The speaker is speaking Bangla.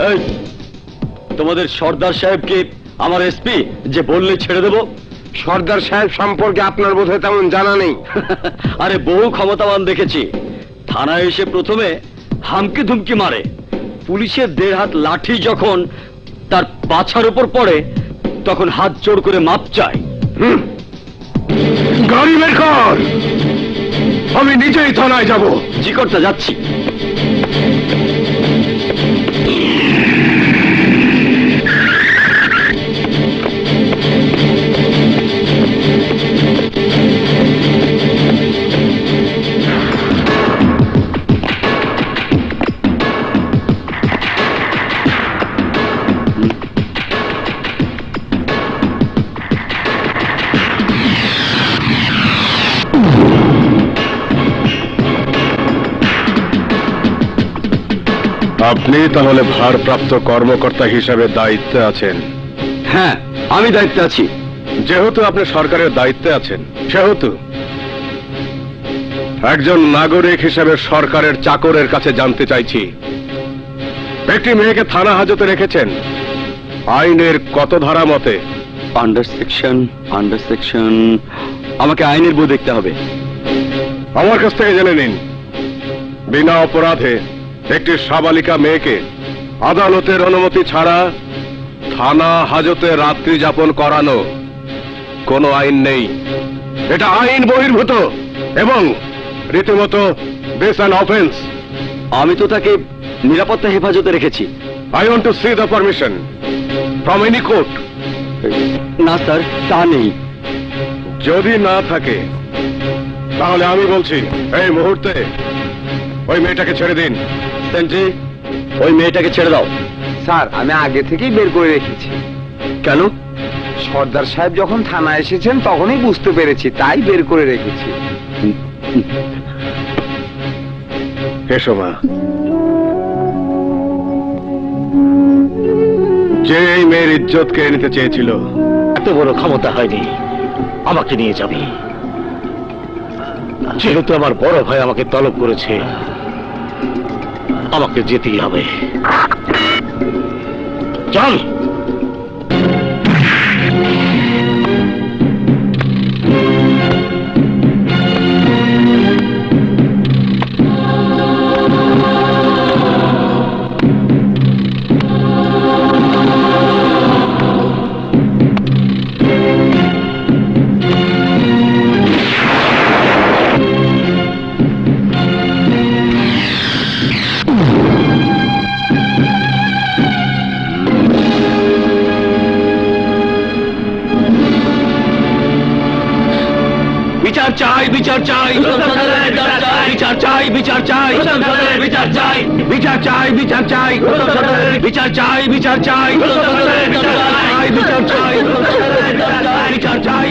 এই, তোমাদের সর্দার সাহেবকে আমার এসপি যে বললে ছেড়ে দেব? সর্দার সাহেব সম্পর্কে আপনার বোধহয় তেমন জানা নেই। আরে বহু ক্ষমতাবান দেখেছি। থানায় এসে প্রথমে হামকি ধুমকি মারে, পুলিশের 1.5 হাত লাঠি যখন তার পাছার উপর পড়ে তখন হাত জোড় করে মাপ চায়। গাড়ি বের কর, আমি নিজেই থানায় যাব। জি কর্তা, যাচ্ছি। আপনি তাহলে ভারপ্রাপ্ত কর্মকর্তা হিসাবে দায়িত্বে আছেন? হ্যাঁ, আমি দায়িত্বে আছি। যেহেতু আপনি সরকারের দায়িত্বে আছেন, সেহেতু একজন নাগরিক হিসেবে সরকারের চাকরের কাছে জানতে চাইছি, একটি মেয়েকে থানা হাজতে রেখেছেন আইনের কত ধারা মতে? Under section. আমাকে আইনের বই দেখতে হবে। আমার কাছ থেকে জেনে নিন, বিনা অপরাধে একটি সাবালিকা মেয়েকে আদালতের অনুমতি ছাড়া থানা হাজতে রাত্রি যাপন করানো কোনো আইন নেই। এটা আইন বহির্ভূত এবং রীতিমতো বেস অ্যান অফেন্স। আমি তো তাকে নিরাপত্তা হেফাজতে রেখেছি। I want to C the permission from any court. না স্যার, তা নেই। যদি না থাকে তাহলে আমি বলছি, এই মুহূর্তে ওই মেয়েটাকে ছেড়ে দিন। সেন্ট্রি, ওই মেয়েটাকে ছেড়ে দাও। স্যার, আমি আগে থেকেই বের করে রেখেছি। কেন? সর্দার সাহেব যখন থানায় এসেছেন তখনই বুঝতে পেরেছি, তাই বের করে রেখেছি। এসো মা। যে এই মেয়ের ইজ্জত কেড়ে নিতে চেয়েছিল, এত বড় ক্ষমতা হয়নি আমাকে নিয়ে যাবি। যেহেতু আমার বড় ভাই আমাকে তলব করেছে, আমাকে যেতেই হবে। চল। বিচার চাই, বিচার চাই, বিচার চাই, বিচার চাই, বিচার চাই, বিচার চাই, বিচার চাই, বিচার চাই, বিচার চাই, বিচার চাই, বিচার চাই, বিচার চাই।